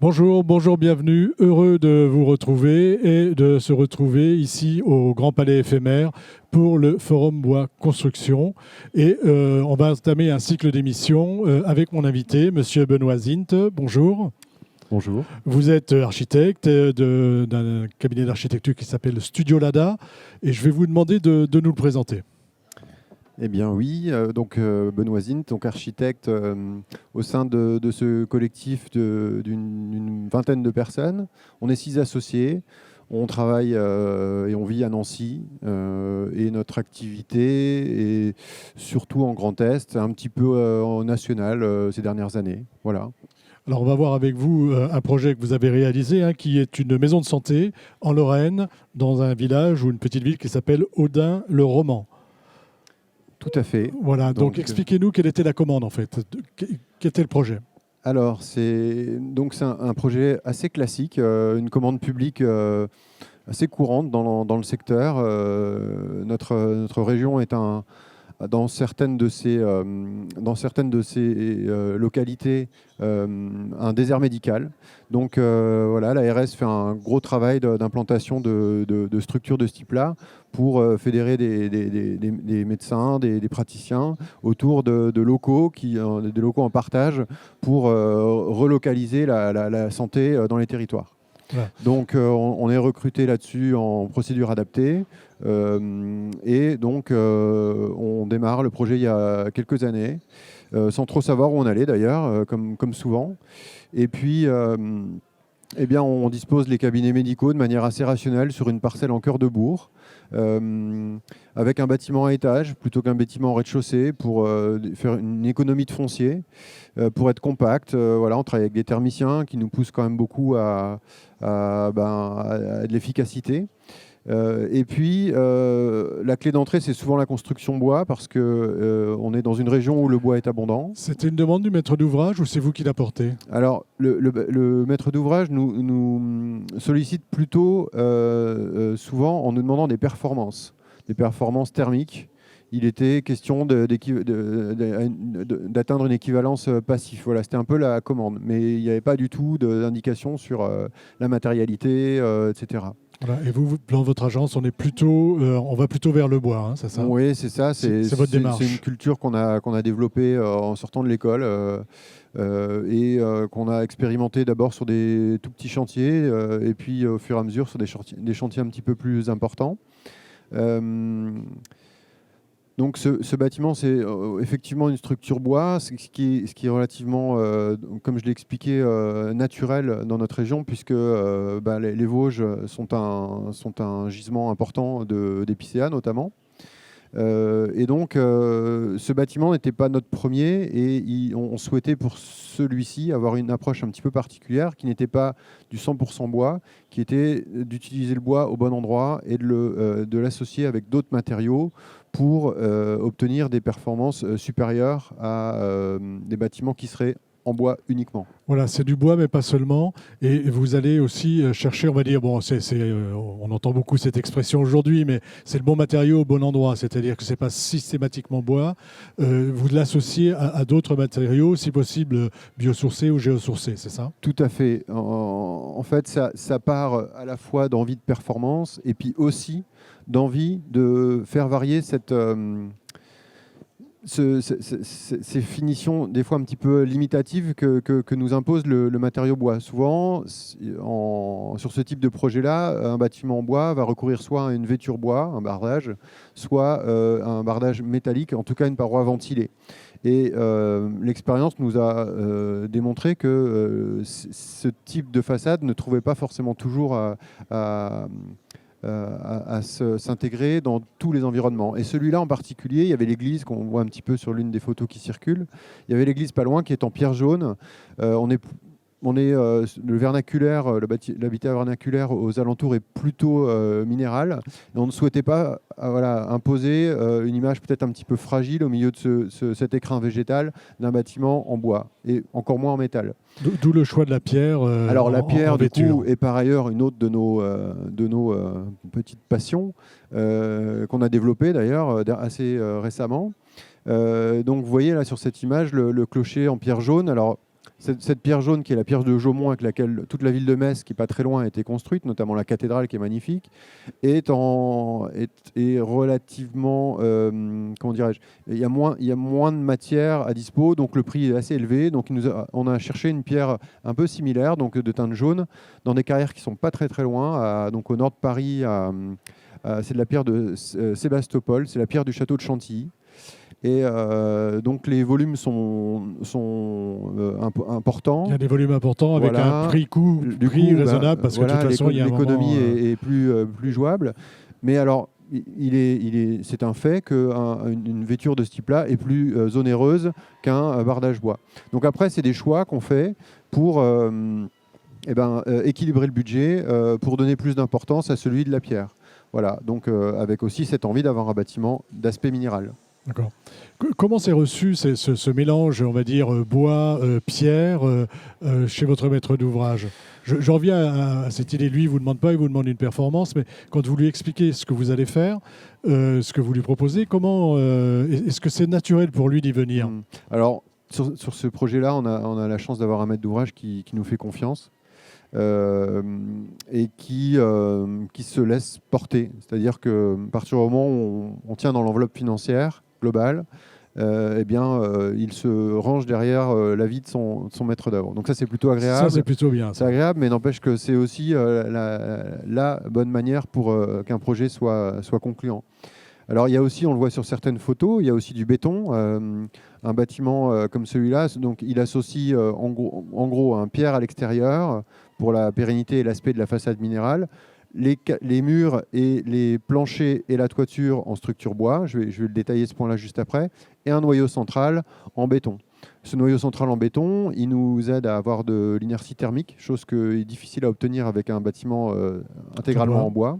Bonjour, bonjour, bienvenue. Heureux de vous retrouver et de se retrouver ici au Grand Palais éphémère pour le Forum Bois Construction. Et on va entamer un cycle d'émissions avec mon invité, Monsieur Benoît Zint. Bonjour. Bonjour. Vous êtes architecte d'un cabinet d'architecture qui s'appelle Studio Lada et je vais vous demander de nous le présenter. Eh bien oui, Benoît Zint, donc architecte au sein de ce collectif d'une vingtaine de personnes. On est 6 associés, on travaille et on vit à Nancy et notre activité est surtout en Grand Est, un petit peu en national ces dernières années. Voilà. Alors on va voir avec vous un projet que vous avez réalisé, qui est une maison de santé en Lorraine, dans un village ou une petite ville qui s'appelle Audun-le-Roman. Tout à fait. Voilà, donc expliquez-nous quelle était la commande en fait, quel était le projet. Alors c'est un projet assez classique, une commande publique assez courante dans le secteur. Notre région est dans certaines de ces localités un désert médical. Donc voilà, l'ARS fait un gros travail d'implantation de structures de ce type-là pour fédérer des médecins, des praticiens autour de locaux, des locaux en partage pour relocaliser la santé dans les territoires. Ouais. Donc on est recruté là-dessus en procédure adaptée et donc on démarre le projet il y a quelques années sans trop savoir où on allait d'ailleurs, comme souvent. Et puis eh bien, on dispose les cabinets médicaux de manière assez rationnelle sur une parcelle en cœur de bourg, avec un bâtiment à étage plutôt qu'un bâtiment au rez-de-chaussée pour faire une économie de foncier, pour être compact. Voilà, on travaille avec des thermiciens qui nous poussent quand même beaucoup à de l'efficacité. Et puis, la clé d'entrée, c'est souvent la construction bois, parce qu'on est dans une région où le bois est abondant. C'était une demande du maître d'ouvrage ou c'est vous qui l'apportez ? Alors, le maître d'ouvrage nous sollicite plutôt souvent en nous demandant des performances thermiques. Il était question d'atteindre une équivalence passif. Voilà, c'était un peu la commande. Mais il n'y avait pas du tout d'indication sur la matérialité, etc. Voilà. Et vous, dans votre agence, on va plutôt vers le bois, c'est ça ? Oui, c'est ça. C'est votre démarche. C'est une culture qu'on a développée en sortant de l'école et qu'on a expérimenté d'abord sur des tout petits chantiers et puis au fur et à mesure sur des chantiers un petit peu plus importants. Donc ce bâtiment, c'est effectivement une structure bois, ce qui est relativement, comme je l'ai expliqué, naturel dans notre région, puisque les Vosges sont un gisement important d'épicéa notamment. Et donc ce bâtiment n'était pas notre premier et on souhaitait pour celui-ci avoir une approche un petit peu particulière qui n'était pas du 100% bois, qui était d'utiliser le bois au bon endroit et de l'associer avec d'autres matériaux pour obtenir des performances supérieures à des bâtiments qui seraient en bois uniquement. Voilà, c'est du bois, mais pas seulement. Et vous allez aussi chercher, on va dire, on entend beaucoup cette expression aujourd'hui, mais c'est le bon matériau au bon endroit. C'est-à-dire que ce n'est pas systématiquement bois. Vous l'associez à d'autres matériaux, si possible biosourcés ou géosourcés, c'est ça ? Tout à fait. En fait, ça part à la fois d'envie de performance et puis aussi d'envie de faire varier ces finitions des fois un petit peu limitatives que nous impose le matériau bois. Souvent, sur ce type de projet-là, un bâtiment en bois va recourir soit à une vêture bois, un bardage, soit à un bardage métallique, en tout cas une paroi ventilée. Et l'expérience nous a démontré que ce type de façade ne trouvait pas forcément toujours à s'intégrer dans tous les environnements. Et celui-là en particulier, il y avait l'église qu'on voit un petit peu sur l'une des photos qui circulent. Il y avait l'église pas loin qui est en pierre jaune. Le vernaculaire, l'habitat vernaculaire aux alentours est plutôt minéral. Et on ne souhaitait pas imposer une image peut-être un petit peu fragile au milieu de cet écrin végétal d'un bâtiment en bois et encore moins en métal. D'où le choix de la pierre. Alors la pierre, du vêture. coup, est par ailleurs une autre de nos petites passions qu'on a développée d'ailleurs assez récemment. Donc vous voyez là sur cette image le clocher en pierre jaune. Alors Cette pierre jaune, qui est la pierre de Jaumont, avec laquelle toute la ville de Metz, qui n'est pas très loin, a été construite, notamment la cathédrale qui est magnifique, est relativement, comment dirais-je, il y a moins de matière à dispo, donc le prix est assez élevé. Donc on a cherché une pierre un peu similaire, donc de teinte jaune, dans des carrières qui ne sont pas très très loin, donc au nord de Paris. C'est de la pierre de Sébastopol, c'est la pierre du château de Chantilly. Et donc les volumes sont importants. Il y a des volumes importants avec un prix raisonnable, parce que de toute façon, l'économie est plus jouable. Mais alors, c'est un fait qu'une vêture de ce type-là est plus onéreuse qu'un bardage bois. Donc après, c'est des choix qu'on fait pour équilibrer le budget, pour donner plus d'importance à celui de la pierre. Voilà, donc avec aussi cette envie d'avoir un bâtiment d'aspect minéral. D'accord. Comment s'est reçu ce mélange, on va dire, bois, pierre, chez votre maître d'ouvrage ? Je reviens à cette idée. Lui, il ne vous demande pas, il vous demande une performance, mais quand vous lui expliquez ce que vous allez faire, ce que vous lui proposez, comment est-ce que c'est naturel pour lui d'y venir ? Alors, sur ce projet-là, on a la chance d'avoir un maître d'ouvrage qui nous fait confiance. Et qui se laisse porter. C'est-à-dire qu'à partir du moment où on tient dans l'enveloppe financière globale, il se range derrière l'avis de son maître d'œuvre. Donc ça, c'est plutôt agréable. Ça, c'est plutôt bien. C'est agréable, mais n'empêche que c'est aussi la bonne manière pour qu'un projet soit concluant. Alors il y a aussi, on le voit sur certaines photos, il y a aussi du béton. Un bâtiment comme celui-là, donc il associe en gros un pierre à l'extérieur pour la pérennité et l'aspect de la façade minérale, les murs et les planchers et la toiture en structure bois, je vais le détailler ce point-là juste après, et un noyau central en béton. Ce noyau central en béton, il nous aide à avoir de l'inertie thermique, chose qui est difficile à obtenir avec un bâtiment intégralement en bois.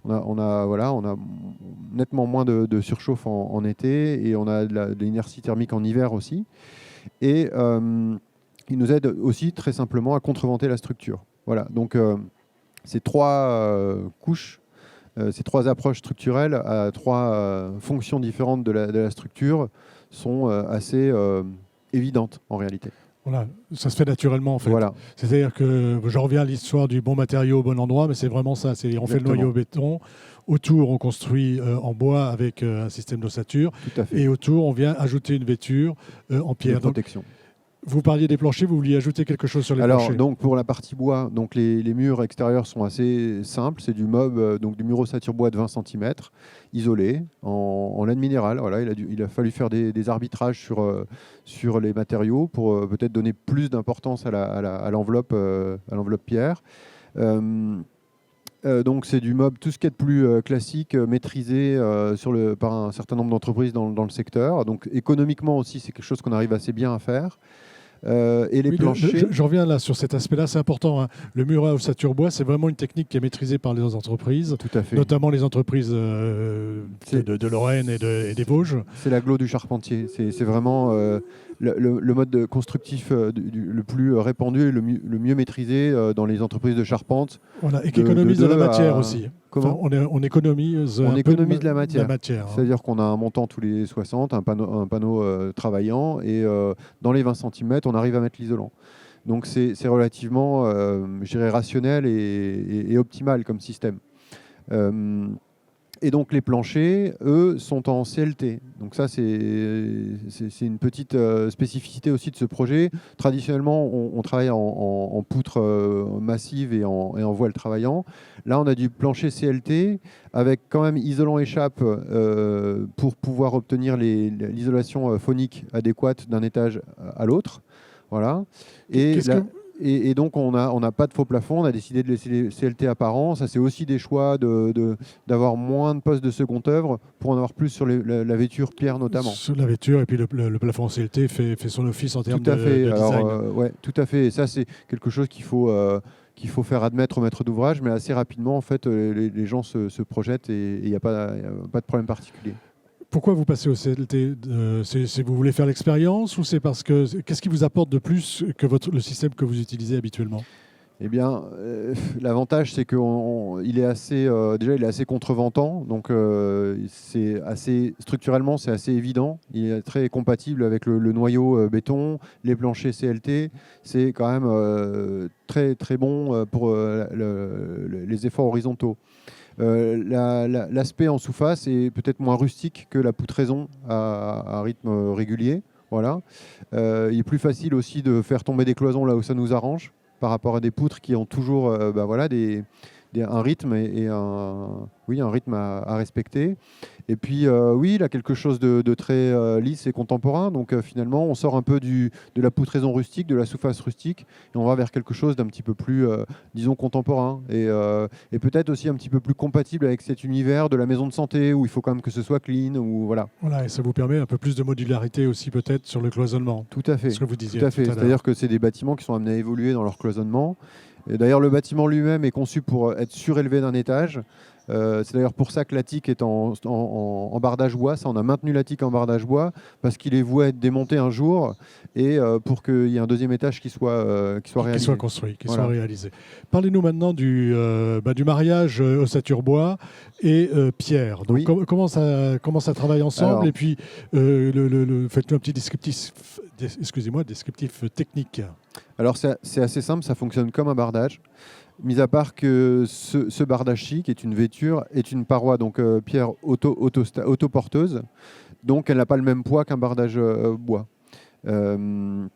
On a nettement moins de surchauffe en été, et on a de l'inertie thermique en hiver aussi. Et il nous aide aussi très simplement à contreventer la structure. Voilà, donc ces trois couches, ces trois approches structurelles à trois fonctions différentes de la structure sont assez évidentes en réalité. Voilà, ça se fait naturellement en fait. Voilà. C'est-à-dire que je reviens à l'histoire du bon matériau au bon endroit, mais c'est vraiment ça. On fait le noyau béton, autour on construit en bois avec un système d'ossature, et autour on vient ajouter une vêture en pierre. De protection. Donc, vous parliez des planchers, vous vouliez ajouter quelque chose sur les planchers ? Alors, donc pour la partie bois, donc les murs extérieurs sont assez simples. C'est du mob, donc du mur ossature bois de 20 cm, isolé, en laine minérale. Voilà, il a fallu faire des arbitrages sur les matériaux pour peut-être donner plus d'importance à l'enveloppe pierre. Donc c'est du mob, tout ce qui est de plus classique, maîtrisé par un certain nombre d'entreprises dans le secteur. Donc économiquement aussi, c'est quelque chose qu'on arrive assez bien à faire. Et les planchers... Je reviens là sur cet aspect-là, c'est important. Hein. Le mur à ossature bois, c'est vraiment une technique qui est maîtrisée par les entreprises, tout à fait. Notamment les entreprises de Lorraine et des Vosges. C'est l'agglo du charpentier. C'est vraiment le mode constructif le plus répandu et le mieux maîtrisé dans les entreprises de charpente. Voilà, et qui économise de la matière aussi. Enfin, on économise de la matière. Hein. C'est-à-dire qu'on a un montant tous les 60, un panneau travaillant, et dans les 20 cm, on arrive à mettre l'isolant. Donc c'est relativement, je dirais, rationnel et optimal comme système. Et donc les planchers, eux, sont en CLT. Donc ça, c'est une petite spécificité aussi de ce projet. Traditionnellement, on travaille en poutre massive et en voile travaillant. Là, on a du plancher CLT avec quand même isolant échappe pour pouvoir obtenir l'isolation phonique adéquate d'un étage à l'autre. Voilà. Et donc, on n'a pas de faux plafond, on a décidé de laisser les CLT apparents. Ça, c'est aussi des choix d'avoir moins de postes de seconde œuvre pour en avoir plus sur la vêture pierre notamment. Sur la vêture, et puis le plafond CLT fait son office en termes de design. Ouais, tout à fait. Et ça, c'est quelque chose qu'il faut faire admettre au maître d'ouvrage, mais assez rapidement, en fait, les gens se projettent et il n'y a pas de problème particulier. Pourquoi vous passez au CLT ? Vous voulez faire l'expérience, ou c'est parce que qu'est-ce qui vous apporte de plus que le système que vous utilisez habituellement ? Eh bien, l'avantage, c'est qu'il est assez, déjà, il est assez contreventant, donc structurellement, c'est assez évident. Il est très compatible avec le noyau béton, les planchers CLT. C'est quand même très très bon pour les efforts horizontaux. L'aspect en sous-face est peut-être moins rustique que la poutraison à rythme régulier. Voilà. Il est plus facile aussi de faire tomber des cloisons là où ça nous arrange, par rapport à des poutres qui ont toujours voilà, un rythme oui, un rythme à respecter. Et puis, oui, il a quelque chose de très lisse et contemporain. Donc, finalement, on sort un peu de la poutraison rustique, de la sous-face rustique, et on va vers quelque chose d'un petit peu plus, disons, contemporain. Et peut-être aussi un petit peu plus compatible avec cet univers de la maison de santé, où il faut quand même que ce soit clean. Ou, voilà. Voilà, et ça vous permet un peu plus de modularité aussi, peut-être, sur le cloisonnement. Tout à fait. Ce que vous disiez Tout à fait. C'est-à-dire que c'est des bâtiments qui sont amenés à évoluer dans leur cloisonnement. Et d'ailleurs, le bâtiment lui-même est conçu pour être surélevé d'un étage. C'est d'ailleurs pour ça que l'attique est en bardage bois. Ça, on a maintenu l'attique en bardage bois parce qu'il est voué à être démonté un jour et pour qu'il y ait un deuxième étage qui soit réalisé. Qui soit construit, qui Voilà. soit réalisé. Parlez-nous maintenant du mariage ossature bois et pierre. Donc, Oui. comment ça travaille ensemble? Alors, et puis, faites-nous un petit descriptif technique. Alors, c'est assez simple. Ça fonctionne comme un bardage. Mis à part que ce bardage-ci, qui est une vêture, est une paroi donc pierre autoporteuse, donc elle n'a pas le même poids qu'un bardage bois. Donc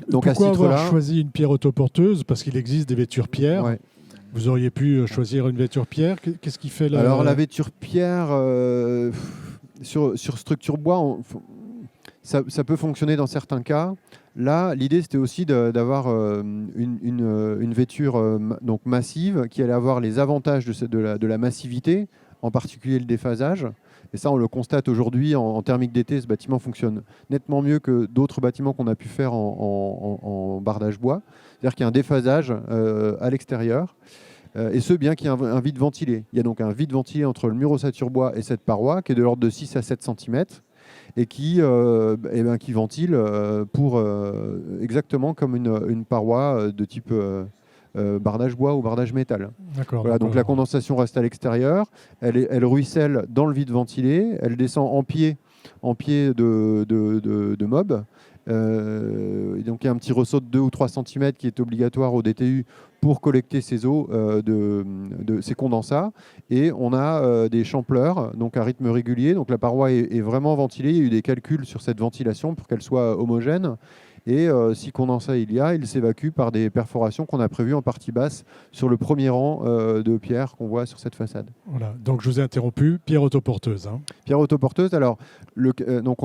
pourquoi avoir choisi une pierre autoporteuse? Parce qu'il existe des vêtures pierre. Ouais. Vous auriez pu choisir une vêture pierre. Qu'est-ce qui fait Alors la vêture pierre sur structure bois, ça peut fonctionner dans certains cas. Là, l'idée, c'était aussi d'avoir une vêture donc massive qui allait avoir les avantages de la massivité, en particulier le déphasage. Et ça, on le constate aujourd'hui en thermique d'été. Ce bâtiment fonctionne nettement mieux que d'autres bâtiments qu'on a pu faire en bardage bois. C'est-à-dire qu'il y a un déphasage à l'extérieur. Et ce, bien qu'il y ait un vide ventilé. Il y a donc un vide ventilé entre le mur ossature bois et cette paroi qui est de l'ordre de 6 à 7 cm. Et qui ventile exactement comme une paroi de type bardage bois ou bardage métal. Voilà, donc la condensation reste à l'extérieur, elle ruisselle dans le vide ventilé, elle descend en pied de mob. Donc il y a un petit ressaut de 2 ou 3 cm qui est obligatoire au DTU pour collecter ces eaux de ces condensats. Et on a des champleurs donc à rythme régulier. Donc la paroi est vraiment ventilée. Il y a eu des calculs sur cette ventilation pour qu'elle soit homogène. Et si condensat il s'évacue par des perforations qu'on a prévues en partie basse sur le premier rang de pierres qu'on voit sur cette façade. Voilà, donc je vous ai interrompu, pierre autoporteuse. Hein. Pierre autoporteuse, alors donc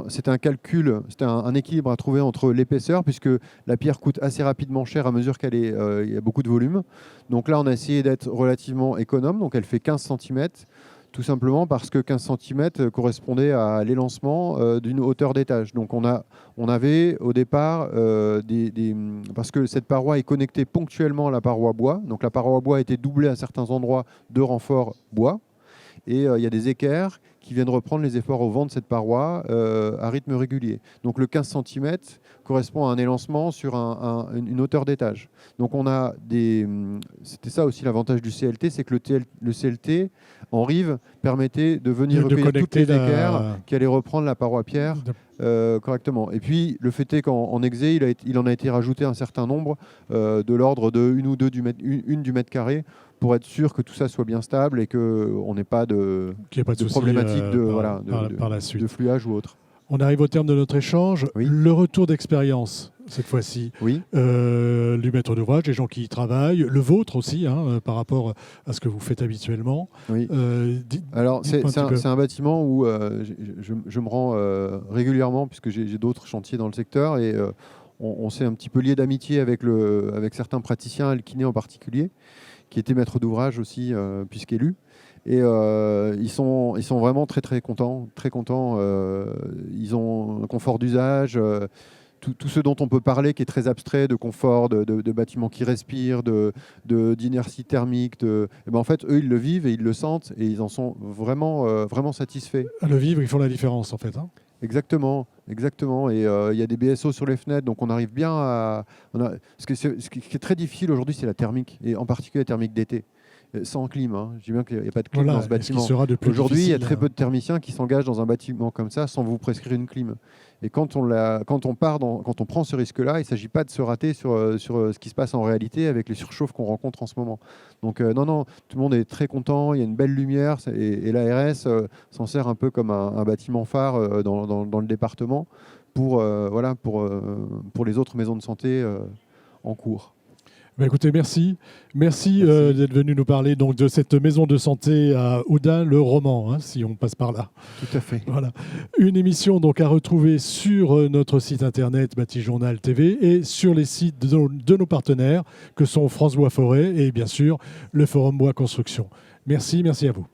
c'était un calcul, c'était un équilibre à trouver entre l'épaisseur, puisque la pierre coûte assez rapidement cher à mesure il y a beaucoup de volume. Donc là, on a essayé d'être relativement économe, donc elle fait 15 cm. Tout simplement parce que 15 cm correspondait à l'élancement d'une hauteur d'étage. Donc on avait au départ, parce que cette paroi est connectée ponctuellement à la paroi bois, donc la paroi bois a été doublée à certains endroits de renforts bois, et il y a des équerres qui viennent reprendre les efforts au vent de cette paroi à rythme régulier. Donc le 15 cm correspond à un élancement sur une hauteur d'étage. Donc c'était ça aussi l'avantage du CLT, c'est que le CLT en rive permettait de venir recueillir toutes les équerres qui allaient reprendre la paroi pierre correctement. Et puis le fait est qu'en exé, il en a été rajouté un certain nombre de l'ordre de une ou deux du mètre carré, pour être sûr que tout ça soit bien stable et qu'on n'ait pas de problématique de fluage ou autre. On arrive au terme de notre échange. Oui. Le retour d'expérience, cette fois-ci, oui. Du maître d'ouvrage, les gens qui y travaillent, le vôtre aussi, par rapport à ce que vous faites habituellement. Oui. Alors, c'est un bâtiment où je me rends régulièrement, puisque j'ai d'autres chantiers dans le secteur, et on s'est un petit peu lié d'amitié avec certains praticiens, Alkiné en particulier, qui était maître d'ouvrage aussi, puisqu'élu. Et ils sont vraiment très très contents. Très contents. Ils ont un confort d'usage, tout ce dont on peut parler qui est très abstrait, de confort, de bâtiments qui respirent, d'inertie thermique. En fait, eux, ils le vivent et ils le sentent et ils en sont vraiment, vraiment satisfaits. À le vivre, ils font la différence en fait. Hein. Exactement, exactement. Et il y a des BSO sur les fenêtres, donc on arrive bien à. Ce qui est très difficile aujourd'hui, c'est la thermique, et en particulier la thermique d'été. Sans clim, hein. Je dis bien qu'il n'y a pas de clim dans ce Voilà, et ce qui bâtiment. sera de plus Aujourd'hui, il y a difficile, très peu de thermiciens qui s'engagent dans un bâtiment comme ça sans vous prescrire une clim. Et quand on prend ce risque-là, il ne s'agit pas de se rater sur ce qui se passe en réalité avec les surchauffes qu'on rencontre en ce moment. Donc non, non, tout le monde est très content, il y a une belle lumière, et l'ARS s'en sert un peu comme un bâtiment phare dans le département voilà, pour les autres maisons de santé en cours. Ben écoutez, merci. Merci, d'être venu nous parler donc, de cette maison de santé à Houdain-le-Roman, hein, si on passe par là. Tout à fait. Voilà. Une émission donc à retrouver sur notre site internet Batijournal TV et sur les sites de nos partenaires que sont France Bois Forêt et bien sûr le Forum Bois Construction. Merci, merci à vous.